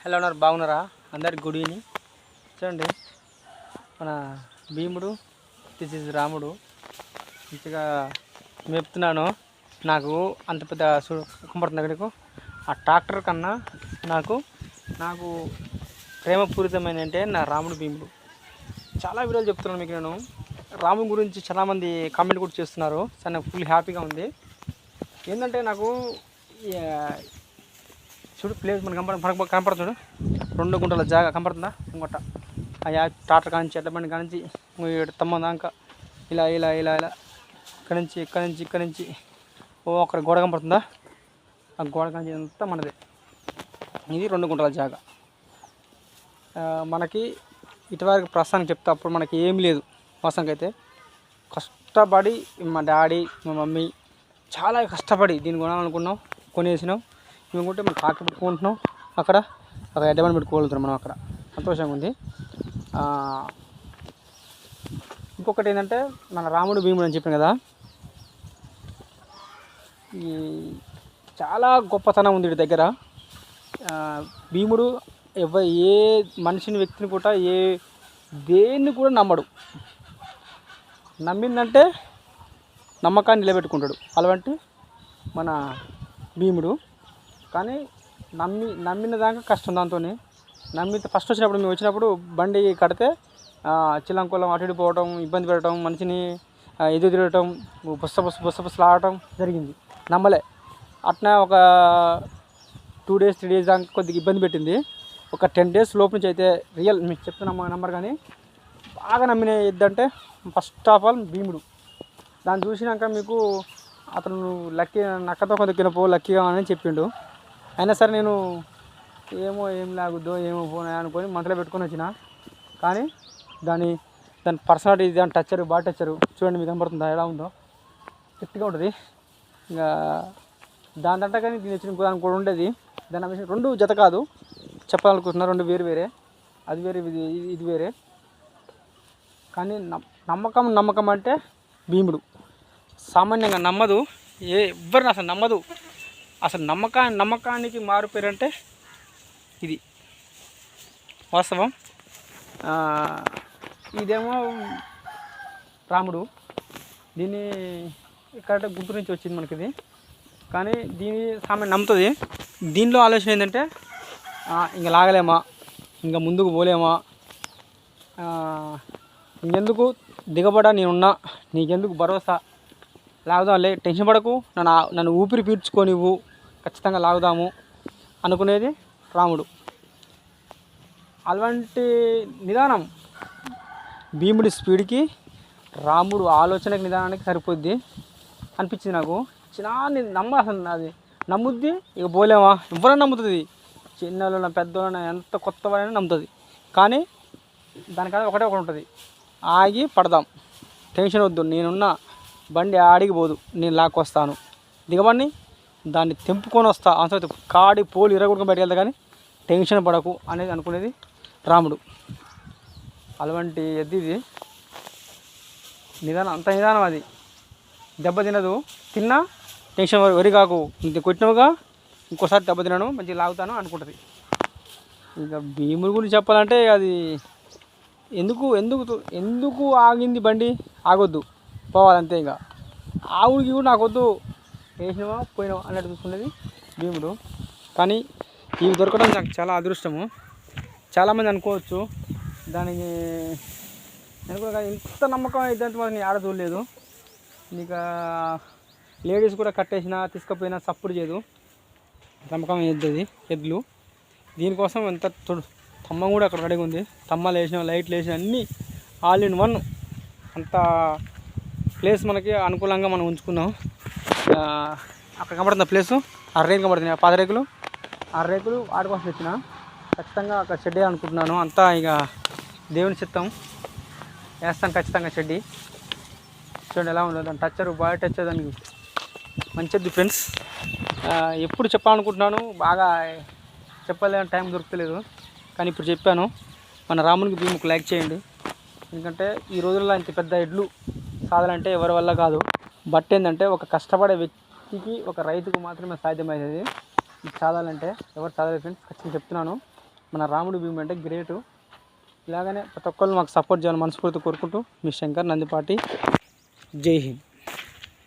Hello అన్నారు బాగున్నారా అందరికి గుడ్ ఈవినింగ్. చూడండి మన భీముడు దిస్ ఇస్ రాముడు మంచిగా మేపుతున్నాను. నాకు అంత పెద్ద కనపడుతుంది అక్కడికి. ఆ ట్రాక్టర్ కన్నా నాకు నాకు ప్రేమపూరితమైన అంటే నా రాముడు భీముడు. చాలా వీడియోలు చెప్తున్నాను మీకు. నేను రాముడి గురించి చాలామంది కామెంట్ కూడా చేస్తున్నారు. సార్ నాకు ఫుల్ హ్యాపీగా ఉంది. ఏంటంటే నాకు చూడు ప్లేస్ మనకు కనపడుతుంది. 2 గుంటల జాగా కనపడుతుందా ఇంకొట ఆ ట్రాక్టర్ కానించి ఎట్ల బండి కానించి తమ్మ దాకా ఇలా ఇలా ఇలా ఇలా ఇక్కడి నుంచి అక్కడ గోడ కనపడుతుందా, ఆ గోడ కాంచి అంతా మనదే. ఇది 2 గుంటల జాగా. మనకి ఇటువరకు ప్రస్తుతానికి చెప్తే అప్పుడు మనకి ఏం లేదు. వాస్తవానికి అయితే కష్టపడి మా డాడీ మా మమ్మీ చాలా కష్టపడి దీన్ని కొనాలనుకున్నాం, కొనేసినాం. మేము కొంటే మనం ట్రాక్టర్ పెట్టుకుంటున్నాం. అక్కడ ఎడ్డబండి పెట్టుకోగలుగుతున్నాం మనం. అక్కడ సంతోషంగా ఉంది. ఇంకొకటి ఏంటంటే మన రాముడు భీముడు అని చెప్పాను కదా, ఈ చాలా గొప్పతనం ఉంది వీడి దగ్గర. భీముడు ఏ మనిషిని వ్యక్తిని కూడా దేన్ని కూడా నమ్మడు. నమ్మిందంటే నమ్మకాన్ని నిలబెట్టుకుంటాడు. అలాంటి మన భీముడు. కానీ నమ్మిన దాకా కష్టం. దాంతో ఫస్ట్ వచ్చినప్పుడు మేము వచ్చినప్పుడు బండి కడితే చిల్లంకులం అటు ఇటు పోవటం, ఇబ్బంది పెట్టడం, మనిషిని ఎదురు తిరగటం, బుస్స ఆడటం జరిగింది. నమ్మలే. అట్లా ఒక 2 days 3 days దాకా కొద్దిగా ఇబ్బంది పెట్టింది. ఒక 10 days లోపు నుంచి అయితే రియల్ మీకు చెప్తున్నా నంబర్. కానీ బాగా నమ్మిన ఎద్దంటే ఫస్ట్ ఆఫ్ ఆల్ భీముడు. దాన్ని చూసినాక మీకు అతను లక్కీ నక్కతో కొంత లక్కీగా అని చెప్పిండు. అయినా సరే నేను ఏం లాగుద్దో ఏమో ఫోన్ అనుకొని మనసులో పెట్టుకొని వచ్చిన. కానీ దాని పర్సనాలిటీ, దాని టచ్చరు బాగా టచ్చరు చూడండి, మీకు కనబడుతుందా ఎలా ఉందో. గట్టిగా ఉంటుంది. ఇంకా దాని కానీ దీని వచ్చిన దానికి కూడా ఉండేది. దాని విషయం 2 జత కాదు చెప్పాలనుకుంటున్నా, 2 వేరే. అది వేరే ఇది వేరే. కానీ నమ్మకం అంటే భీముడు సామాన్యంగా నమ్మదు. ఎవ్వరిని అసలు నమ్మదు. అసలు నమ్మకానికి మారు పేరు అంటే ఇది వాస్తవం. ఇదేమో రాముడు. దీన్ని కరెక్ట్గా గుంటూరు నుంచి వచ్చింది మనకి ఇది. కానీ దీని సామాన్యం నమ్ముతుంది. దీనిలో ఆలోచన ఏంటంటే ఇంకా లాగలేమా, ఇంకా ముందుకు పోలేమా, ఇంకెందుకు దిగబడా నేనున్నా, నీకెందుకు భరోసా, లాగుదాంలే, టెన్షన్ పడకు, నన్ను ఊపిరి పీల్చుకోనివ్వు, ఖచ్చితంగా లాగుదాము అనుకునేది రాముడు. అలాంటి నిదానం భీముడి స్పీడ్కి రాముడు ఆలోచనకి నిదానానికి సరిపోద్ది అనిపించింది నాకు. అసలు అది నమ్ముద్ది. ఇక పోలేమా, ఎవరైనా నమ్ముతుంది. చిన్నోళ్ళ పెద్దోళ్ళ ఎంత కొత్త వాళ్ళైనా నమ్ముతుంది. కానీ దానికన్నా ఒకటే ఉంటుంది, ఆగి పడదాం, టెన్షన్ వద్దు, నేనున్న బండి ఆడికి పోదు, నేను లాక్కొస్తాను, దిగబండి దాన్ని తెంపుకొని వస్తా, అవసరం కాడి పోలు ఇరగొడుకొని బయటకు వెళ్తా, కానీ టెన్షన్ పడకు అనేది అనుకునేది రాముడు. అలాంటి ఎద్దు ఇది. నిదానం, అంత నిదానం. అది దెబ్బ తినదు. తిన్నా టెన్షన్ వరి కాకు, ఇంత కొట్టినవుగా ఇంకోసారి దెబ్బ తినను, మంచిగా లాగుతాను అనుకుంటుంది. ఇంకా భీముడి గురించి చెప్పాలంటే అది ఎందుకు ఆగింది బండి, ఆగొద్దు, పోవాలంతే. ఇంకా ఆవుడికి కూడా నాకొద్దు, వేసినావా పోయినావా అన్నట్టు చూసుకునేది భీముడు. కానీ ఇవి దొరకడం నాకు చాలా అదృష్టము. చాలామంది అనుకోవచ్చు దానికి ఇంత నమ్మకం అయిద్దంటే మరి నేను ఆడ చూడలేదు. నీకు లేడీస్ కూడా కట్టేసినా తీసుకుపోయినా సప్పుడు చేయదు. నమ్మకం ఎద్దులు. దీనికోసం ఎంత తమ్మ కూడా అక్కడ రెడీగా ఉంది. తమ్మలు వేసినా, లైట్లు వేసినా, అన్నీ ఆల్ ఇన్ వన్. అంత ప్లేస్ మనకి అనుకూలంగా మనం ఉంచుకున్నాం. అక్కడ కనబడుతున్న ప్లేసు 6 రేకులు కనబడుతున్నాయి. 10 రేకులు 6 రేకులు వాటి కోసం తెచ్చిన. ఖచ్చితంగా అక్కడ షెడ్ వేయాలనుకుంటున్నాను. అంతా ఇక దేవుని చిత్తం, వేస్తాను ఖచ్చితంగా షెడ్డి. చూడండి ఎలా ఉందో దాని టచ్చరు, బాగా టచ్చర్, దానికి మంచిది ఫ్రెండ్స్. ఎప్పుడు చెప్పాలనుకుంటున్నాను, బాగా చెప్పలేని టైం దొరకలేదు. కానీ ఇప్పుడు చెప్పాను. మన రామునికి భీముకు లైక్ చేయండి. ఎందుకంటే ఈ రోజుల్లో ఇంత పెద్ద ఎడ్లు సాధాలంటే ఎవరి వల్ల కాదు. బట్ ఏంటంటే ఒక కష్టపడే వ్యక్తికి, ఒక రైతుకు మాత్రమే సాధ్యమయ్యేది. ఇది సాధాలంటే ఎవరు సాధలేదు ఫ్రెండ్స్, ఖచ్చితంగా చెప్తున్నాను. మన రాముడు భీముడు అంటే గ్రేటు. ఇలాగనే ప్రతి ఒక్కళ్ళు మాకు సపోర్ట్ చేయాలని మనస్ఫూర్తి కోరుకుంటూ మీ శంకర్ నందిపాటి. జై హింద్.